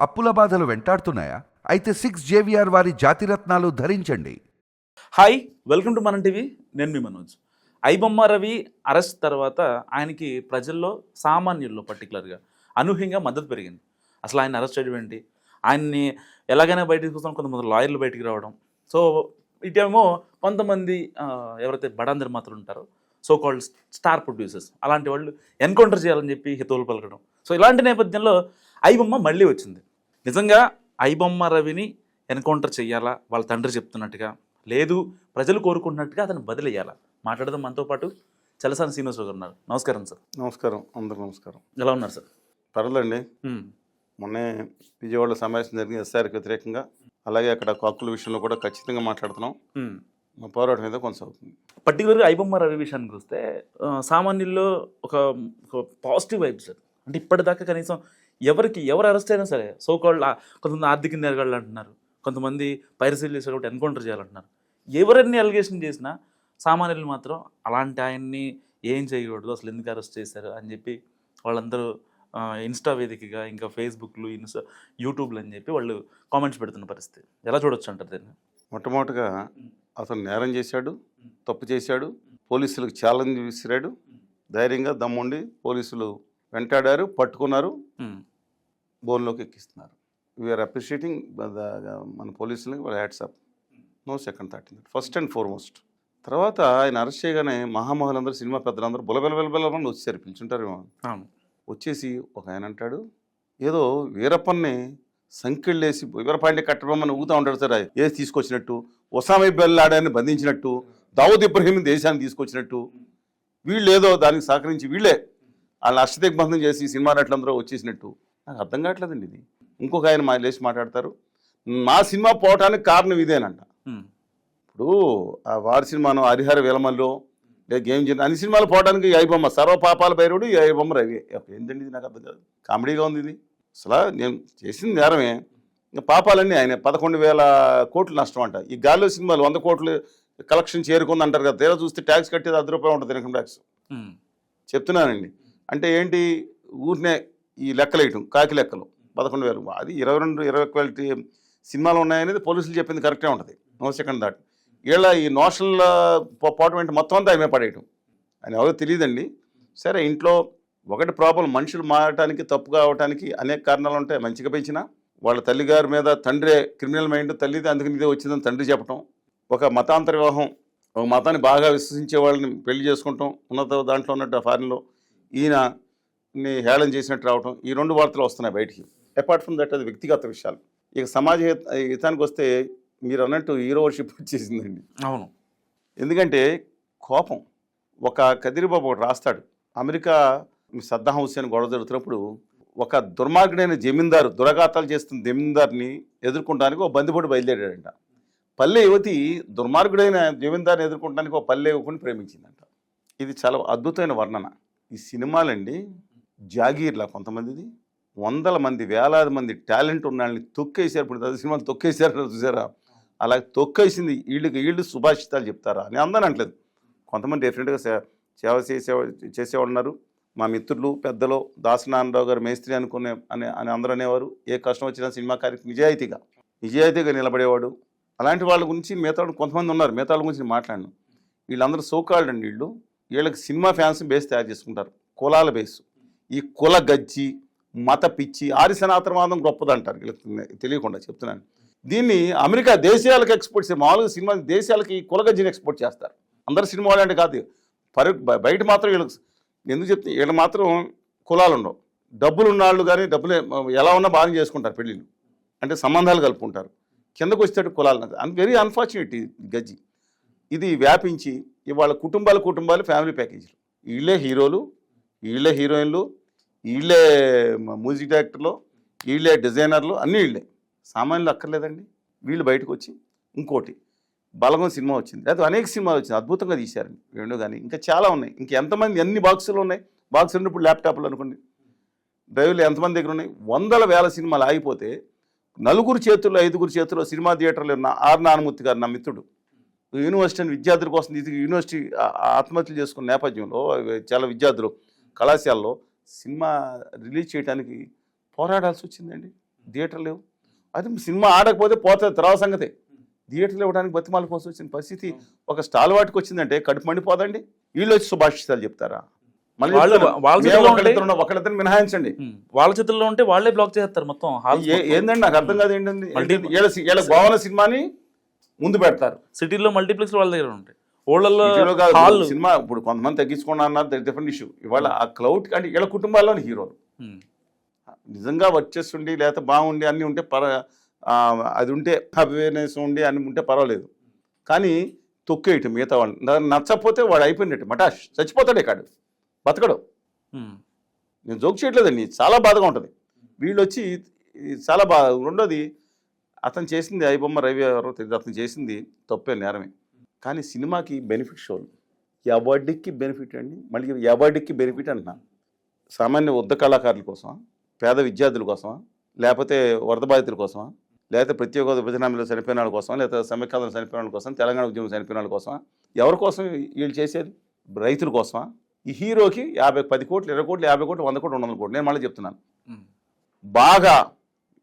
అప్పుల బాధలు వెంటాడుతున్నాయా? అయితే 6 JVR వారి జాతిరత్నాలు ధరించండి. హాయ్, వెల్కమ్ టు మనం టీవీ. నేను మీ మనోజ్. ఐబొమ్మ రవి అరెస్ట్ తర్వాత ఆయనకి ప్రజల్లో, సామాన్యుల్లో పర్టికులర్గా అనూహ్యంగా మద్దతు పెరిగింది. అసలు ఆయన అరెస్ట్ చేయడం ఏంటి, ఆయన్ని ఎలాగైనా బయటకు తీసుకొస్తాం, కొంతమంది లాయర్లు బయటికి రావడం. సో ఇటేమో కొంతమంది ఎవరైతే బడా నిర్మాతలు ఉంటారో, సో కాల్డ్ స్టార్ ప్రొడ్యూసర్స్, అలాంటి వాళ్ళు ఎన్కౌంటర్ చేయాలని చెప్పి హితవులు పలకడం. సో ఇలాంటి నేపథ్యంలో ఐబొమ్మ మళ్ళీ వచ్చింది. నిజంగా ఐబొమ్మ రవిని ఎన్కౌంటర్ చేయాలా, వాళ్ళ తండ్రి చెప్తున్నట్టుగా, లేదు ప్రజలు కోరుకుంటున్నట్టుగా అతను బదిలేయాలా? మాట్లాడదాం. మనతో పాటు చలసాని శ్రీనివాసరావు గారు ఉన్నారు. నమస్కారం సార్. నమస్కారం, అందరూ నమస్కారం. ఎలా ఉన్నారు సార్? పర్లేదండి. మొన్నే విజయవాడలో సమావేశం జరిగింది ఎస్ఆర్కి వ్యతిరేకంగా. అలాగే అక్కడ హక్కుల విషయంలో కూడా ఖచ్చితంగా మాట్లాడుతున్నాం. మా పోరాటం మీద కొనసాగుతుంది. పర్టికులర్గా ఐబొమ్మ రవి విషయానికి వస్తే సామాన్యుల్లో ఒక పాజిటివ్ వైబ్ సార్. అంటే ఇప్పటిదాకా కనీసం ఎవరు అరెస్ట్ అయినా సరే, సో కాల్డ్ కొంతమంది ఆర్థిక నేరగాళ్ళు అంటున్నారు, కొంతమంది పైరసీలు చేశారు కాబట్టి ఎన్కౌంటర్ చేయాలంటున్నారు. ఎవరన్నీ అలిగేషన్ చేసినా సామాన్యులు మాత్రం అలాంటి ఆయన్ని ఏం చేయకూడదు, అసలు ఎందుకు అరెస్ట్ చేశారు అని చెప్పి వాళ్ళందరూ ఇన్స్టా వేదికగా, ఇంకా ఫేస్బుక్లు, యూట్యూబ్లు అని చెప్పి వాళ్ళు కామెంట్స్ పెడుతున్న పరిస్థితి. ఎలా చూడొచ్చు అంటారు దీన్ని? మొట్టమొదటిగా అతను నేరం చేశాడు, తప్పు చేశాడు, పోలీసులకు ఛాలెంజ్ విసిరాడు. ధైర్యంగా దమ్ముండి పోలీసులు వెంటాడారు, పట్టుకున్నారు, బోన్లోకి ఎక్కిస్తున్నారు. వీఆర్ అప్రిషియేటింగ్ మన పోలీసులకి వాళ్ళ hats off. No second thought in that. First and foremost. తర్వాత ఆయన అరెస్ట్ చేయగానే మహామహులందరూ, సినిమా పెద్దలందరూ బులబెలబెలబెలమని వచ్చారు, పిలుచుంటారేమో. వచ్చేసి ఒక ఆయన అంటాడు, ఏదో వీరప్పన్ని సంకెళ్ళేసి వీరపాండే కట్టబొమ్మని ఊగుతూ ఉంటాడు సార్, ఏది తీసుకొచ్చినట్టు, ఒసామా బిన్ లాడెన్ని బంధించినట్టు, దావూద్ ఇబ్రహీం దేశాన్ని తీసుకొచ్చినట్టు, వీళ్ళు ఏదో దానికి సహకరించి వీళ్ళే వాళ్ళని అష్టదిగ్బంధం చేసి సినిమా నటులందరూ వచ్చేసినట్టు. నాకు అర్థం కావట్లేదండి ఇది. ఇంకొక ఆయన లేచి మాట్లాడతారు, మా సినిమా పోవటానికి కారణం ఇదేనంట. ఇప్పుడు ఆ వారి సినిమాను హరిహర విలమల్లో లేదా గేమ్ చేసిన అన్ని సినిమాలు పోవడానికి ఐబొమ్మ, సర్వపాపాల భైరవుడు ఈ ఐబొమ్మ రవి. ఏంటండి ఇది? నాకు అర్థం కాదు. కామెడీగా ఉంది ఇది. అసలు నేను చేసింది నేరమే, ఇంకా పాపాలన్నీ ఆయన. 11,000 కోట్లు నష్టం అంట. ఈ గాల్లో సినిమాలు 100 కోట్లు కలెక్షన్ చేరుకుంది అంటారు కదా, తీరా చూస్తే ట్యాక్స్ కట్టేది ₹10 ఉంటుంది, ఇన్కమ్ ట్యాక్స్. చెప్తున్నానండి. అంటే ఏంటి, ఊరినే ఈ లెక్కలేయటం, కాకి లెక్కలు. 11,000 అది 22-21 సినిమాలు ఉన్నాయనేది పోలీసులు చెప్పింది కరెక్టే ఉంటుంది. No second thought. వీళ్ళ ఈ నోషనల్ పోవటం ఏంటి, మొత్తం అంతా ఆమె పడేయటం అని ఎవరో తెలియదండి. సరే, ఇంట్లో ఒకటి ప్రాబ్లం, మనుషులు మారటానికి, తప్పు కావటానికి అనేక కారణాలు ఉంటాయి. మంచిగా పెంచిన వాళ్ళ తల్లిగారి మీద తండ్రి క్రిమినల్ మైండ్, తల్లిది అందుకని ఇదే వచ్చిందని తండ్రి చెప్పటం, ఒక మతాంతర వివాహం, ఒక మతాన్ని బాగా విశ్వసించే వాళ్ళని పెళ్లి చేసుకుంటాం, ఉన్నత దాంట్లో ఉన్నట్టు ఫారిన్లో ఈయనని హేళన చేసినట్టు రావటం, ఈ 2 వార్తలు వస్తున్నాయి బయటికి. అపార్ట్ ఫ్రమ్ దట్ అది వ్యక్తిగత విషయాలు. ఇక సమాజ హితానికి వస్తే మీరు అన్నట్టు హీరోవర్షిప్ వచ్చేసిందండి. అవును. ఎందుకంటే కోపం. ఒక కదిరిబాబు ఒకటి రాస్తాడు, అమెరికా సద్దాం హుస్సేన్ గొడవ జరుగుతున్నప్పుడు ఒక దుర్మార్గుడైన జమీందారు, దురఘాతాలు చేస్తున్న జమీందార్ని ఎదుర్కొనడానికి ఒక బందిపోటు బయలుదేరాడంట. పల్లె యువతి దుర్మార్గుడైన జమీందార్ని ఎదుర్కొనడానికి ఒక పల్లె యువకుని ప్రేమించిందంట. ఇది చాలా అద్భుతమైన వర్ణన. ఈ సినిమాలండి జాగీర్లా కొంతమందిది, వందల మంది, వేలాది మంది టాలెంట్ ఉన్న వాళ్ళని తొక్కేసారు. ఇప్పుడు 10 సినిమాలు తొక్కేసారు చూసారా, అలా తొక్కేసింది. వీళ్ళు సుభాషితాలు చెప్తారా అని అందరూ అంటలేదు. కొంతమంది డెఫినెట్గా సేవ చేసేవాళ్ళు ఉన్నారు. మా మిత్రులు, పెద్దలు, దాసనారాయణరావు గారు మేస్త్రి అని అందరూ అనేవారు. ఏ కష్టం వచ్చినా సినిమా కార్యక్రమం నిజాయితీగా నిలబడేవాడు. అలాంటి వాళ్ళ గురించి మిగతా కొంతమంది ఉన్నారు, మిగతా వాళ్ళ గురించి మాట్లాడను. వీళ్ళందరూ సోకాల్డ్ అండి. వీళ్ళకి సినిమా ఫ్యాన్స్ బేస్ తయారు చేసుకుంటారు, కులాల బేస్. ఈ కుల గజ్జి, మత పిచ్చి, ఆర్యసనాతనవాదం గొప్పదంటారు వీళ్ళకి తెలియకుండా చెప్తున్నాను. దీన్ని అమెరికా దేశాలకు ఎక్స్పోర్ట్ చేస్తారు. మామూలుగా సినిమా దేశాలకి కులగజ్జిని ఎక్స్పోర్ట్ చేస్తారు. అందరు సినిమా వాళ్ళు అంటే కాదు, బయట మాత్రం వీళ్ళకి ఎందుకు చెప్తే, వీళ్ళు మాత్రం కులాలు ఉండవు. డబ్బులు ఉన్నవాళ్ళు కానీ డబ్బులు ఎలా ఉన్నా బాగా చేసుకుంటారు పెళ్ళిళ్ళు, అంటే సంబంధాలు కలుపుకుంటారు. కిందకు వచ్చేటట్టు కులాలు, వెరీ అన్ఫార్చునేట్ ఈ గజ్జి. ఇది వ్యాపించి ఇవాళ కుటుంబాలు ఫ్యామిలీ ప్యాకేజీలు. వీళ్ళే హీరోలు, వీళ్ళే హీరోయిన్లు, వీళ్ళే మ్యూజిక్ డైరెక్టర్లు, వీళ్ళే డిజైనర్లు, అన్నీ వీళ్ళే. సామాన్యులు అక్కర్లేదండి. వీళ్ళు బయటకు వచ్చి ఇంకోటి బలగం సినిమా వచ్చింది, లేదా అనేక సినిమాలు వచ్చింది, అద్భుతంగా తీశారండి రెండు. కానీ ఇంకా చాలా ఉన్నాయి. ఇంకెంతమంది ఎన్ని బాక్సులు ఉన్నాయి, బాక్సులు ఉన్నప్పుడు ల్యాప్టాప్లు అనుకోండి, డ్రైవ్లు ఎంతమంది దగ్గర ఉన్నాయి. వందల వేల సినిమాలు ఆగిపోతే 4 చేతుల్లో 5 చేతుల్లో సినిమా థియేటర్లు ఉన్న ఆర్ నారాయణమూర్తి గారు, నా మిత్రుడు, యూనివర్సిటీ విద్యార్థుల కోసం యూనివర్సిటీ ఆత్మహత్యలు చేసుకున్న నేపథ్యంలో చాలా విద్యార్థులు కళాశాలలో సినిమా రిలీజ్ చేయడానికి పోరాడాల్సి వచ్చిందండి. థియేటర్ లేవు. అది సినిమా ఆడకపోతే పోతుంది తర్వాత సంగతే. థియేటర్లు ఇవ్వడానికి బతిమాలకోసం వచ్చిన పరిస్థితి ఒక స్టాల్ వాటికి వచ్చిందంటే కడుపు మండిపోదండి. వీళ్ళు వచ్చి శుభాషితాలు చెప్తారా? మళ్ళీ ఒకళ్ళిద్దరు మినహాయించండి. వాళ్ళ చేతుల్లో ఉంటే వాళ్ళే బ్లాక్ చేస్తారు మొత్తం హాల్. ఏందండి నాకు అర్థం కాదు ఏంటండి. వీళ్ళ గోవన సినిమాని ముందు పెడతారు. సిటీలో మల్టీప్లెక్స్ వాళ్ళ దగ్గర ఉంటాయి. ఊళ్ళల్లో సినిమా ఇప్పుడు కొంతమంది తగ్గించుకున్నా అన్నారు, డిఫరెంట్ ఇష్యూ. ఇవాళ ఆ క్లౌడ్ అంటే వీళ్ళ కుటుంబాల్లోని హీరోలు నిజంగా వచ్చేస్తుండి లేకపోతే బాగుండి అన్నీ ఉంటే అది ఉంటే అవేర్నెస్ ఉండి అన్ని ఉంటే పర్వాలేదు. కానీ తొక్కేయటం మిగతా వాళ్ళు నచ్చకపోతే వాడు అయిపోయినట్టు మటాష్ చచ్చిపోతాడే కాడు, బతకడు. నేను జోక్ చేయట్లేదండి, చాలా బాధగా ఉంటుంది. వీళ్ళు వచ్చి చాలా బాధ. రెండోది అతను చేసింది ఐబొమ్మ రవి ఎవరో తెలియదు, అతను చేసింది తప్పే, నేరమే. కానీ సినిమాకి బెనిఫిట్ షోలు ఎవడికి బెనిఫిట్ అండి. మళ్ళీ ఎవడికి బెనిఫిట్ అంటున్నా. సామాన్య యుద్ధ కళాకారుల కోసమా, పేద విద్యార్థుల కోసమా, లేకపోతే వరద బాధితుల కోసమా, లేకపోతే ప్రత్యేక విభజన హామీలో చనిపోయిన వాళ్ళ కోసం, లేకపోతే సమైక్యాంధ్ర చనిపోయిన వాళ్ళ కోసం, తెలంగాణ ఉద్యమం చనిపోయిన వాళ్ళ కోసమా, ఎవరి కోసం వీళ్ళు చేసేది? రైతుల కోసమా? ఈ హీరోకి 10 కోట్లు 20 కోట్లు 50 కోట్లు 100 కోట్లు 200 కోట్లు. నేను మళ్ళీ చెప్తున్నాను, బాగా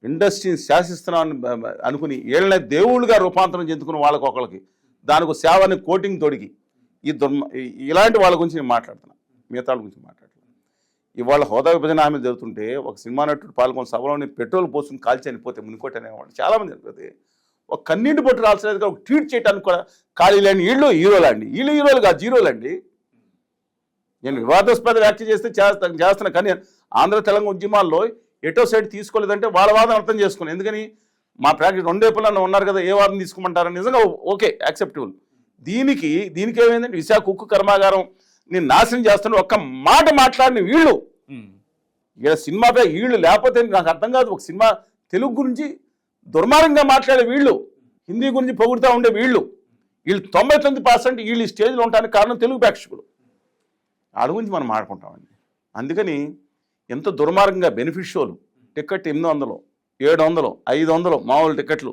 ఇండస్ట్రీని శాసిస్తున్నామని అనుకుని ఏళ్ళ దేవుళ్ళుగా రూపాంతరం చెందుకున్న వాళ్ళకి ఒకళ్ళకి దానికి సేవని కోటింగ్ తొడిగి ఇలాంటి వాళ్ళ గురించి నేను మాట్లాడుతున్నాను, మిగతా వాళ్ళ గురించి మాట్లాడుతున్నాను. ఇవాళ హోదా విభజన హామీలు జరుగుతుంటే ఒక సినిమా నటుడు పాల్గొన్న సభలోని పెట్రోల్ పోసుకుని కాల్చి చనిపోతే మునికోటి అనేవాళ్ళు చాలామంది చనిపోతే ఒక కన్నీటి బొట్టు రాల్సలేదుగా ఒక ట్వీట్ చేయడానికి కూడా ఖాళీ లేని వీళ్ళు హీరోలండి. వీళ్ళు హీరోలు కాదు, జీరోలండి. నేను వివాదాస్పద వ్యాఖ్య చేస్తే చేస్తున్నా, కానీ ఆంధ్ర తెలంగాణ ఉద్యమాల్లో ఎటో సైడ్ తీసుకోలేదంటే వాళ్ళ వాదన అర్థం చేసుకున్నాను. ఎందుకని మా ప్రాక్టీస్ 2 వైపులా ఉన్నారు కదా, ఏ వాదన తీసుకోమంటారని నిజంగా ఓకే, యాక్సెప్టబుల్. దీనికి ఏమైందంటే విశాఖ ఉక్కు కర్మాగారం నేను నాశనం చేస్తాను ఒక్క మాట మాట్లాడిన వీళ్ళు, ఇక సినిమాపై వీళ్ళు లేకపోతే నాకు అర్థం కాదు. ఒక సినిమా తెలుగు గురించి దుర్మార్గంగా మాట్లాడే వీళ్ళు, హిందీ గురించి పొగుడుతూ ఉండే వీళ్ళు 99% వీళ్ళు ఈ స్టేజ్లో ఉండడానికి కారణం తెలుగు ప్రేక్షకులు. వాడి గురించి మనం మాట్లాడుకుంటామండి. అందుకని ఎంత దుర్మార్గంగా బెనిఫిట్ షోలు టికెట్ 800, 700, 500 మామూలు టికెట్లు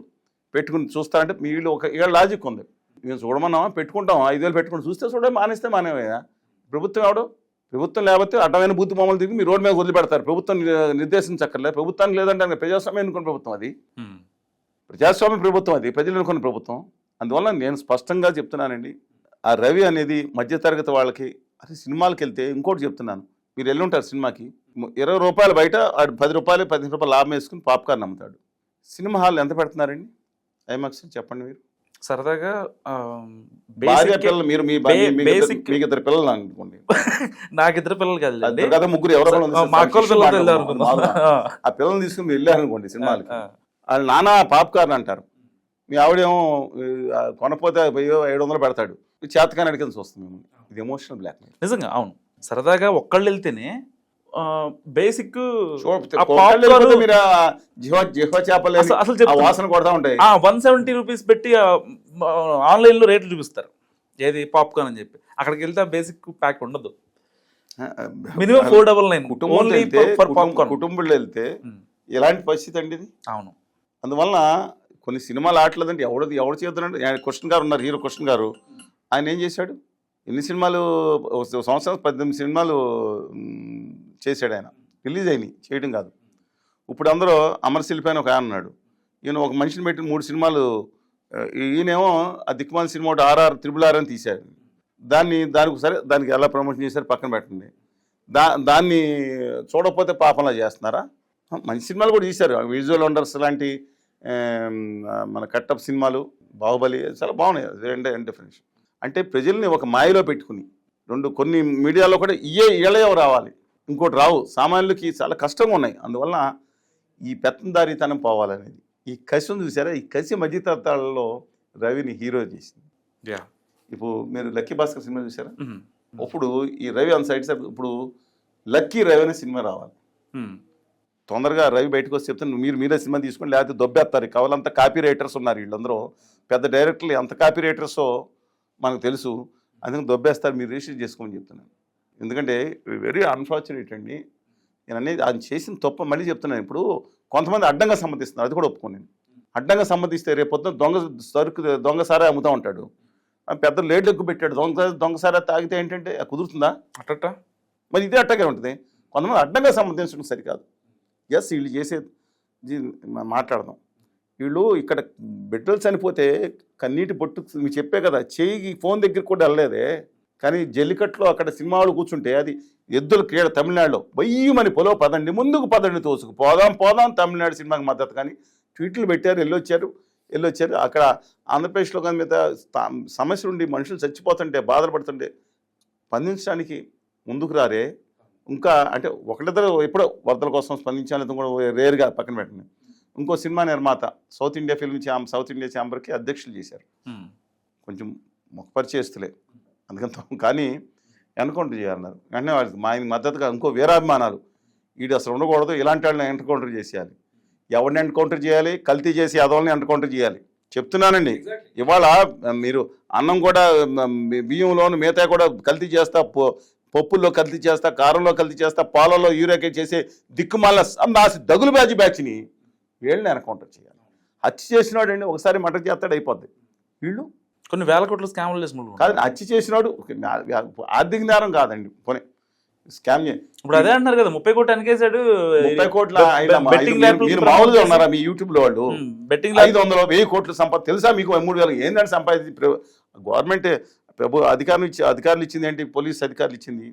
పెట్టుకుని చూస్తారంటే వీళ్ళు ఒక ఏళ్ళ లాజిక్ ఉంది. మేము చూడమన్నామా, పెట్టుకుంటాం, 5,000 పెట్టుకుని చూస్తే చూడే, మానేస్తే మానేవయ్యా. ప్రభుత్వం ఎవడో? ప్రభుత్వం లేకపోతే అడ్డమైన బూత్ బొమ్మలు దిగి మీ రోడ్డు మీద వదిలిపెడతారు. ప్రభుత్వం నిర్దేశించక్కర్లేదు. ప్రభుత్వానికి లేదంటే ప్రజాస్వామ్యం ఎన్నుకున్న ప్రభుత్వం అది, ప్రజాస్వామ్య ప్రభుత్వం అది, ప్రజలు ఎన్నుకున్న ప్రభుత్వం. అందువల్ల నేను స్పష్టంగా చెప్తున్నానండి, ఆ రవి అనేది మధ్యతరగతి వాళ్ళకి అసలు సినిమాలకు వెళ్తే ఇంకోటి చెప్తున్నాను, మీరు వెళ్ళుంటారు సినిమాకి 20 రూపాయలు బయట 10 రూపాయలు 15 రూపాయలు లాభం వేసుకుని పాప్కార్న్ అమ్ముతాడు. సినిమా హాల్ ఎంత పెడుతున్నారండి ఐమాక్స్ చెప్పండి మీరు? సరదాగా భార్య పిల్లలు మీరు మీకు 2 పిల్లలు అనుకోండి. నాకు 2 పిల్లలు కాదు కదా, ముగ్గురు ఎవరో ఆ పిల్లల్ని తీసుకుని వెళ్ళారనుకోండి సినిమాలకి, వాళ్ళు నానా పాప్కార్న్ అంటారు. మీ ఆవిడేమో కొనపోతే 700 పెడతాడు, చేతకాని అడిగిన చూస్తాం. ఇది ఎమోషనల్ బ్లాక్మెయిల్ నిజంగా. అవును, సరదాగా ఒక్కళ్ళు వెళ్తేనే బేసిక్ వాసన కొడతా ఉంటాయి. 170 రూపీస్ పెట్టి ఆన్లైన్ లో రేట్లు చూపిస్తారు, ఏది పాప్కార్న్ అని చెప్పి. అక్కడికి వెళ్తే బేసిక్ ప్యాక్ ఉండదు, మినిమం 499. కుటుంబంలో వెళ్తే ఎలాంటి పరిస్థితి అండి ఇది? అవును. అందువల్ల కొన్ని సినిమాలు ఆటలేదంటే ఎవడు చేద్దానంటే కృష్ణ గారు ఉన్నారు, హీరో కృష్ణ గారు. ఆయన ఏం చేశాడు? ఎన్ని సినిమాలు, సంవత్సరం 18 సినిమాలు చేశాడు ఆయన. రిలీజ్ అయినాయి, చేయడం కాదు. ఇప్పుడు అందరూ అమరశిల్పి అని ఒక ఆయన ఉన్నాడు, ఈయన ఒక మనిషిని పెట్టి 3 సినిమాలు, ఈయనేమో ఆ దిక్కుమాల సినిమా ఒకటి RR RRR అని తీశాడు. దానికి సరే, దానికి ఎలా ప్రమోషన్ చేశారు పక్కన పెట్టండి. దాన్ని చూడకపోతే పాపంలా చేస్తున్నారా? మంచి సినిమాలు కూడా తీశారు, విజువల్ వండర్స్ లాంటి మన కట్టప్ సినిమాలు, బాహుబలి చాలా బాగున్నాయి. డిఫరెన్స్ అంటే ప్రజల్ని ఒక మాయలో పెట్టుకుని కొన్ని మీడియాలో కూడా ఇళ్ళయో రావాలి, ఇంకోటి రావు. సామాన్యులకి చాలా కష్టంగా ఉన్నాయి. అందువల్ల ఈ పెత్తందారీతనం పోవాలనేది ఈ కసి ఉంది చూసారా, ఈ కసి మధ్యతరగతులలో రవిని హీరో చేసింది. ఇప్పుడు మీరు లక్కీ భాస్కర్ సినిమా చూసారా? ఇప్పుడు ఈ రవి ఆన్ సైడ్ ఇప్పుడు లక్కీ రవి అనే సినిమా రావాలి. తొందరగా రవి బయటకు వచ్చి చెప్తాను, మీరే సినిమా తీసుకొని లేకపోతే దొబ్బేస్తారు. కవలంతా కాపీ రైటర్స్ ఉన్నారు, వీళ్ళందరూ పెద్ద డైరెక్టర్లు ఎంత కాపీ రైటర్సో మనకు తెలుసు. అందుకని దొబ్బేస్తారు, మీరు రిజిస్టర్ చేసుకోమని చెప్తున్నాను. ఎందుకంటే వెరీ అన్ఫార్చునేట్ అండి. నేను అనేది ఆయన చేసిన తప్ప మళ్ళీ చెప్తున్నాను. ఇప్పుడు కొంతమంది అడ్డంగా సమ్మతిస్తున్నారు, అది కూడా ఒప్పుకోండి. అడ్డంగా సమ్మతిస్తే రేపు పొద్దున దొంగసారా అమ్ముతూ ఉంటాడు, పెద్ద లేట్లు ఎక్కువ పెట్టాడు, దొంగసారా తాగితే ఏంటంటే కుదురుతుందా? అట్ట మరి ఇదే అట్టగే ఉంటుంది. కొంతమంది అడ్డంగా సమ్మతించడం సరికాదు. ఎస్, వీళ్ళు చేసే మాట్లాడదాం. వీళ్ళు ఇక్కడ బిడ్డలు చనిపోతే కన్నీటి బొట్టు మీకు చెప్పే కదా, చేయి ఫోన్ దగ్గరికి కూడా వెళ్ళలేదే. కానీ జల్లికట్లో అక్కడ సినిమా వాళ్ళు కూర్చుంటే అది ఎద్దుల క్రీడ తమిళనాడులో వెయ్యమని పొలో పదండి ముందుకు పదండి తోసుకు పోదాం తమిళనాడు సినిమాకి మద్దతు కానీ ట్వీట్లు పెట్టారు, వెళ్ళొచ్చారు. అక్కడ ఆంధ్రప్రదేశ్లో కానీ మీద సమస్య ఉండి మనుషులు చచ్చిపోతుంటే బాధలు పడుతుంటే స్పందించడానికి ముందుకు రారే. ఇంకా అంటే ఒకళ్ళిద్దరు ఎప్పుడో వరదల కోసం స్పందించాలని కూడా రేరుగా పక్కన పెట్టండి. ఇంకో సినిమా నిర్మాత సౌత్ ఇండియా ఛాంబర్కి అధ్యక్షులు చేశారు. కొంచెం మొక్కపరిచేస్తులే అందుకని, కానీ ఎన్కౌంటర్ చేయాలన్నారు. వెంటనే వాళ్ళకి మా ఆయన మద్దతుగా ఇంకో వీరాభిమానాలు, వీడు అసలు ఉండకూడదు, ఇలాంటి వాళ్ళని ఎన్కౌంటర్ చేసేయాలి. ఎవరిని ఎన్కౌంటర్ చేయాలి? కల్తీ చేసి అదోళ్ళని ఎన్కౌంటర్ చేయాలి. చెప్తున్నానండి, ఇవాళ మీరు అన్నం కూడా బియ్యంలోను మిగతా కూడా కల్తీ చేస్తా, పప్పుల్లో కల్తీ చేస్తా, కారంలో కల్తీ చేస్తా, పాలల్లో యూరియాకే చేసే దిక్కుమాల నాసి దగులు బ్యాచ్ని వీళ్ళని ఎన్కౌంటర్ చేయాలి. హత్య చేసినాడు అండి ఒకసారి మర్డర్ చేస్తాడు అయిపోద్ది. వీళ్ళు కొన్ని వేల కోట్ల స్కామ్లు చేసిన కాదు, హత్య చేసినాడు ఆర్థిక నేరం కాదండి, పోనీ స్కామ్. ఇప్పుడు అదే అంటున్నారు కదా 30 కోట్లు వెనకేసాడు. 30 కోట్ల మీరు మామూలుగా ఉన్నారా మీ యూట్యూబ్లో వాళ్ళు? బెట్టింగ్ 500 1000 కోట్లు తెలుసా మీకు? 3,000 ఏంటంటే సంపాదించి గవర్నమెంట్ అధికారులు ఇచ్చింది ఏంటి? పోలీస్ అధికారులు ఇచ్చింది.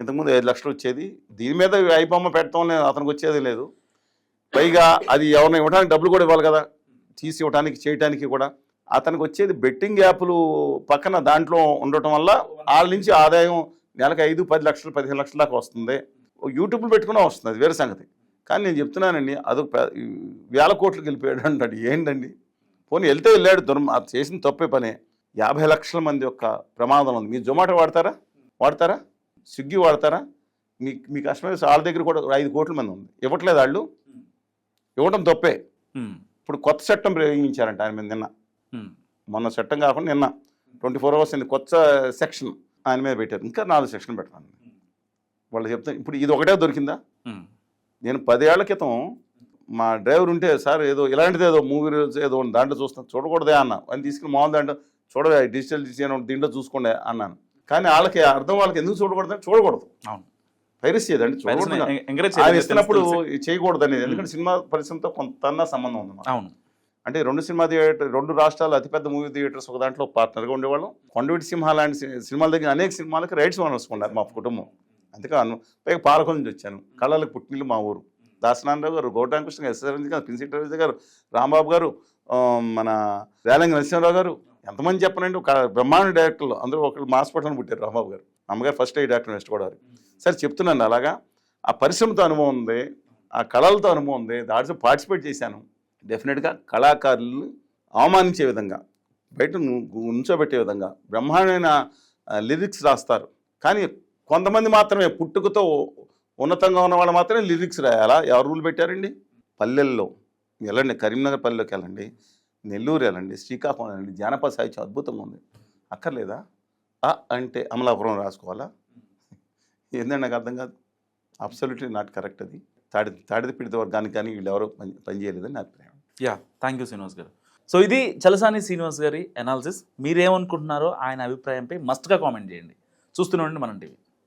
ఇంతకుముందు 5 లక్షలు వచ్చేది, దీని మీద ఐబొమ్మ పెట్టడం అతనికి వచ్చేది లేదు. పైగా అది ఎవరిని ఇవ్వడానికి డబ్బులు కూడా ఇవ్వాలి కదా, తీసి ఇవ్వడానికి చేయడానికి కూడా. అతనికి వచ్చేది బెట్టింగ్ యాప్లు పక్కన దాంట్లో ఉండటం వల్ల వాళ్ళ నుంచి ఆదాయం నెలకు 5-10 లక్షలు 15 లక్షల దాకా వస్తుంది. యూట్యూబ్లో పెట్టుకున్నా వస్తుంది, అది వేరే సంగతి. కానీ నేను చెప్తున్నానండి, అదొక వేల కోట్లకు వెళ్ళిపోయాడు అంటాడు. ఏంటండి, పోనీ వెళ్తే వెళ్ళాడు, చేసిన తప్పే పనే. 50 లక్షల మంది యొక్క ప్రమాదం ఉంది. మీరు జొమాటో వాడతారా? స్విగ్గీ వాడతారా? మీ కస్టమర్స్ వాళ్ళ దగ్గర కూడా 5 కోట్ల మంది ఉంది. ఇవ్వట్లేదు వాళ్ళు, ఇవ్వడం తప్పే. ఇప్పుడు కొత్త చట్టం ప్రయోగించారంట ఆయన మీద నిన్న, మొన్న చట్టం కాకుండా నిన్న 24 hours అయింది, కొత్త సెక్షన్ ఆయన మీద పెట్టారు. ఇంకా 4 సెక్షన్లు పెట్టాను. వాళ్ళు చెప్తాను ఇప్పుడు ఇది ఒకటే దొరికిందా? నేను 10 ఏళ్ల క్రితం మా డ్రైవర్ ఉంటే, సార్ ఏదో ఇలాంటిది ఏదో మూవీ ఏదో దాంట్లో చూస్తాను, చూడకూడదే అన్న. అని తీసుకుని మామూలు దాంట్లో చూడవే, డిజిటల్ దీంట్లో చూసుకోండి అన్నాను. కానీ వాళ్ళకి అర్థం, వాళ్ళకి ఎందుకు చూడకూడదు పైరసీ ఏదండి, చూడకూడదు. ఆయన ఇస్తున్నప్పుడు చేయకూడదు అనేది. ఎందుకంటే సినిమా పరిశ్రమతో కొంత సంబంధం ఉంది. అంటే 2 రాష్ట్రాలు అతిపెద్ద మూవీ థియేటర్స్ ఒక దాంట్లో పార్ట్నర్గా ఉండేవాళ్ళం. కొండవీటి సింహ లాంటి సినిమాల దగ్గర అనేక సినిమాలకి రైట్స్ ఓనర్స్ ఉన్నారు మా కుటుంబం. అందుకని పైగా పాలకొల నుంచి వచ్చాను. కళలకు పుట్టినిల్లు మా ఊరు. దాసనారాయణరావు గారు, గౌటాంకృష్ణ గారు, ఎస్ఎస్ గారు, పిన్సిటి రవి గారు, రాంబాబు గారు, మన రేలంగి నరసింహరావు గారు, ఎంతమంది చెప్పనండి, ఒక బ్రహ్మాండ డైరెక్టర్లు. అందరూ ఒకళ్ళు హాస్పిటల్ పుట్టారు. రాంబాబు గారు, అమ్మగారు first aid director west Godavari. సరే చెప్తున్నాను, అలాగా ఆ పరిశ్రమతో అనుభవం ఉంది, ఆ కళలతో అనుభవం ఉంది. దాంట్లో పార్టిసిపేట్ చేశాను. డెఫినెట్గా కళాకారులను అవమానించే విధంగా, బయట ఉంచోబెట్టే విధంగా బ్రహ్మాండమైన లిరిక్స్ రాస్తారు. కానీ కొంతమంది మాత్రమే, పుట్టుకతో ఉన్నతంగా ఉన్న వాళ్ళు మాత్రమే లిరిక్స్ రాయాలా? ఎవరు రూల్ పెట్టారండి? పల్లెల్లో వెళ్ళండి, కరీంనగర్ పల్లెలోకి వెళ్ళండి, నెల్లూరు వెళ్ళండి, శ్రీకాకుళం వెళ్ళండి, జానపద సాహిత్యం అద్భుతంగా ఉంది. అక్కర్లేదా? అంటే అమలాపురం రాసుకోవాలా? ఏంటంటే నాకు అర్థం కాదు. Absolutely not correct. అది తాడిద పీడిత వర్గానికి కానీ వీళ్ళు ఎవరో పనిచేయలేదని నా అభిప్రాయం. థ్యాంక్ యూ శ్రీనివాస్ గారు. సో ఇది చలసాని శ్రీనివాస్ గారి అనాలిసిస్. మీరేమనుకుంటున్నారో ఆయన అభిప్రాయంపై మస్ట్గా కామెంట్ చేయండి. చూస్తూనే ఉండండి మనం టీవీ.